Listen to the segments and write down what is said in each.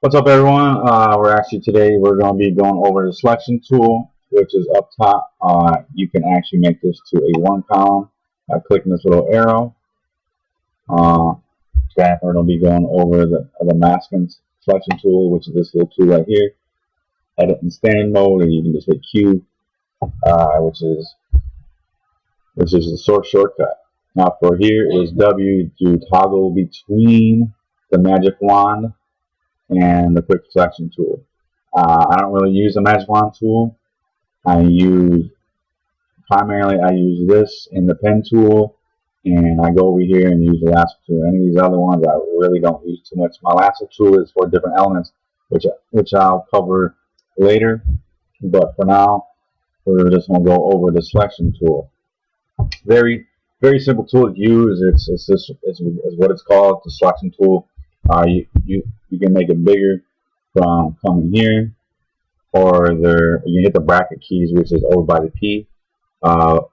What's up, everyone? We're going to be going over the selection tool, which is up top. You can actually make this to a one column by clicking this little arrow. We're going to be going over the masking selection tool, which is this little tool right here. Edit in standard mode, and you can just hit Q, which is the source shortcut. Now for here is W to toggle between the magic wand and the quick selection tool. I don't really use the magic wand tool. Primarily I use this in the pen tool, and I go over here and use the lasso tool. Any of these other ones I really don't use too much. My lasso tool is for different elements, which I'll cover later. But for now, we're just going to go over the selection tool. Very simple tool to use. It's what it's called, the selection tool. You can make it bigger from coming here, or you can hit the bracket keys, which is over by the P. The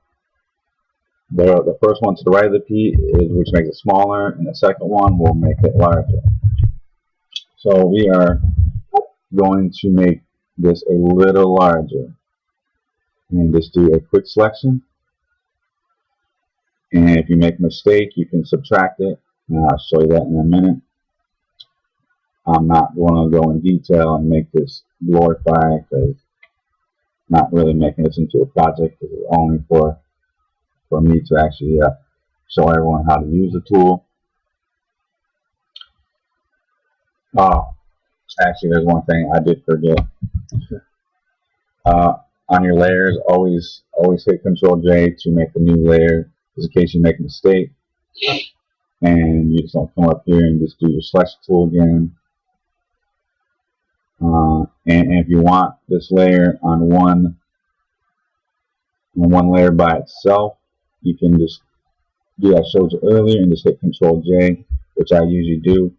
first one to the right of the P which makes it smaller, and the second one will make it larger. So we are going to make this a little larger, and just do a quick selection. And if you make a mistake, you can subtract it, and I'll show you that in a minute. I'm not going to go in detail and make this glorified, because I'm not really making this into a project. It's only for me to actually show everyone how to use the tool. Actually, there's one thing I did forget. On your layers, always hit Control J to make a new layer, just in case you make a mistake. And you just don't come up here and just do your selection tool again. And if you want this layer on one layer by itself, you can just do that I showed you earlier and just hit Control J, which I usually do.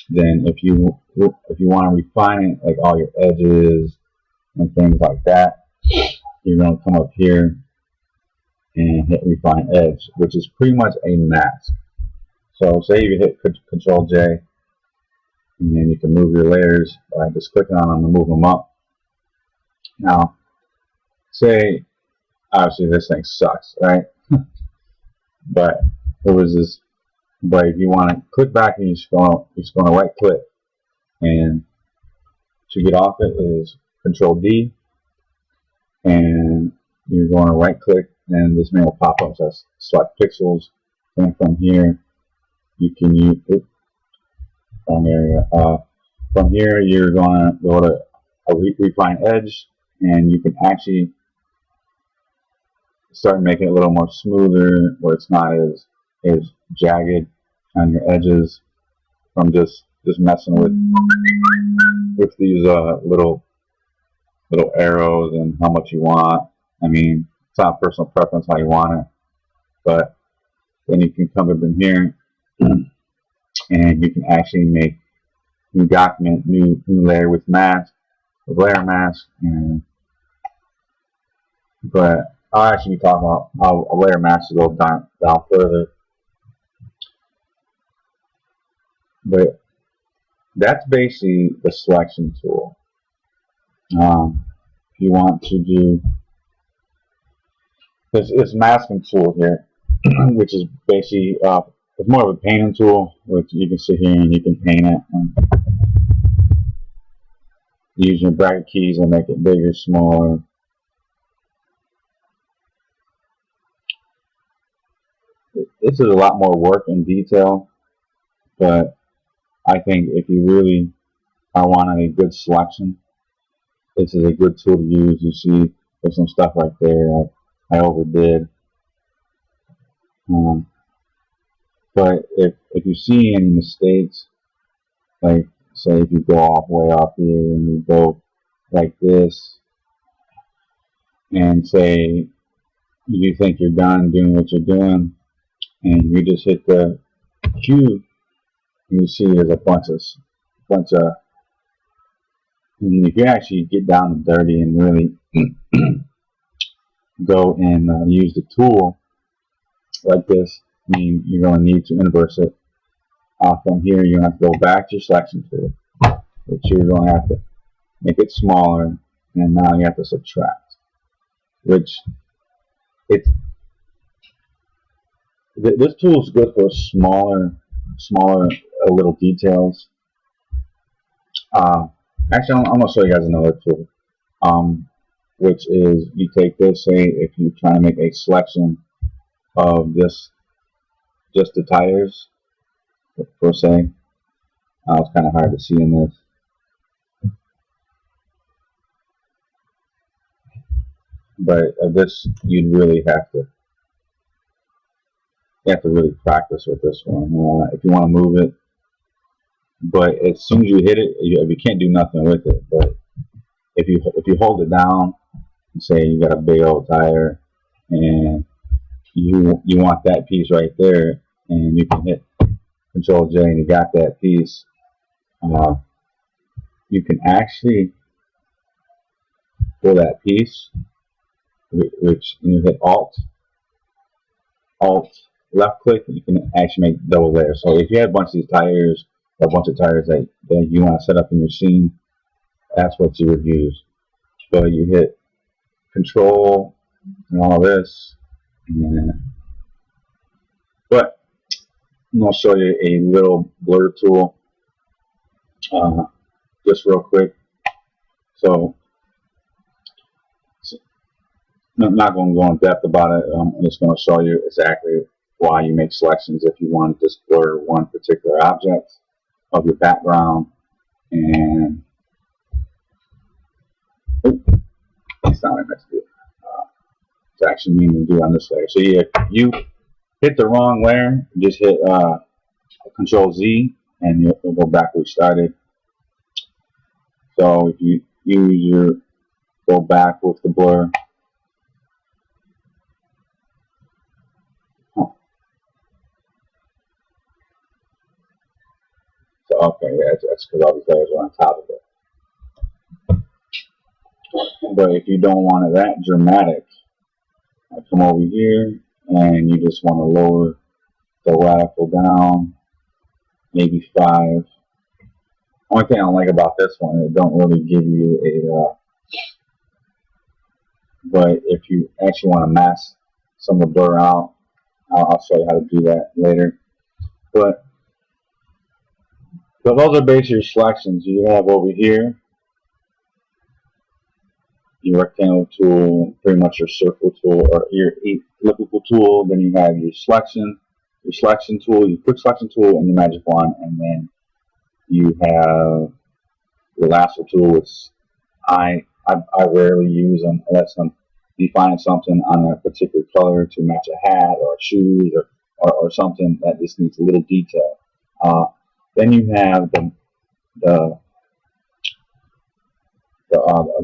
Then if you want to refine it, like all your edges and things like that, you're going to come up here and hit Refine Edge, which is pretty much a mask. So say you hit Control J, and then you can move your layers by just clicking on them to move them up. Now, say obviously this thing sucks, right? But if you want to click back, and you're just going to right click, and to get off it is Control D, and you're going to right click, and this menu will pop up. So select pixels, and from here you can use it. From here you're going to go to a refine edge, and you can actually start making it a little more smoother, where it's not as jagged on your edges from just messing with these little arrows and how much you want. I mean, it's not personal preference how you want it, but then you can come up in here and you can actually make new document, new layer with layer mask. But I'll actually be talking about how a layer mask will go down further. But that's basically the selection tool. If you want to do this masking tool here, which is basically it's more of a painting tool, which you can sit here and you can paint it. Use your bracket keys and make it bigger, smaller. This is a lot more work in detail, but I think if you really are wanting a good selection, this is a good tool to use. You see there's some stuff right there I overdid. But if you see any mistakes, like say if you go way off here and you go like this, and say you think you're done doing what you're doing, and you just hit the Q, and you see there's a bunch of if you actually get down and dirty and really go and use the tool like this, I mean, you're going to need to inverse it. From here, you're going to have to go back to your selection tool, which you're going to have to make it smaller, and now you have to subtract, which this tool is good for smaller little details. Actually, I'm going to show you guys another tool, which is you take this, say if you're trying to make a selection of just the tires, per se. It's kind of hard to see in this, but this you'd really have to really practice with this one if you want to move it. But as soon as you hit it, you can't do nothing with it. But if you hold it down, and say you got a big old tire, and you want that piece right there, and you can hit Control J, and you got that piece. You can actually for that piece, which you hit Alt left click, you can actually make double layers. So if you had a bunch of these tires, or a bunch of tires that you want to set up in your scene, that's what you would use. So you hit Control and all this, but I'm going to show you a little blur tool just real quick. So I'm not going to go in depth about it. I'm just going to show you exactly why you make selections if you want to just blur one particular object of your background. And that's not what I meant to do. It's actually meaning to do on this layer. So if you hit the wrong layer, just hit Control Z, and you'll go back where you started. So if you go back with the blur. So okay, yeah, that's because all these layers are on top of it. But if you don't want it that dramatic, I come over here and you just want to lower the radical down, maybe 5. Only thing I don't like about this one, it don't really give you a. But if you actually want to mask some of the blur out, I'll show you how to do that later. But those are basically your selections. You have over here your rectangle tool, pretty much your circle tool, or your elliptical tool. Then you have your selection tool, your quick selection tool, and your magic wand. And then you have your lasso tool, which I rarely use unless I'm defining something on a particular color to match a hat or shoes or something that just needs a little detail. Then you have the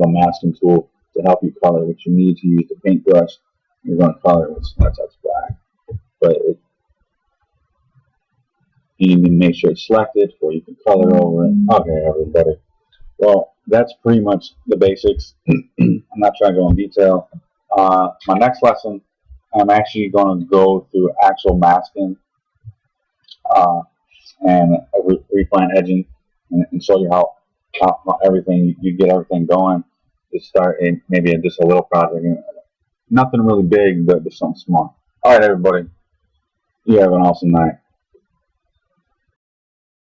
masking tool to help you color, which you need to use the paintbrush. You're going to color it with that's black, but you need to make sure it's selected before you can color over it. Okay, everybody. Well, that's pretty much the basics. I'm not trying to go in detail. My next lesson, I'm actually going to go through actual masking and refine edging and show you how everything you get everything going to start maybe just a little project. Nothing really big, but just something small. All right, everybody. You have an awesome night.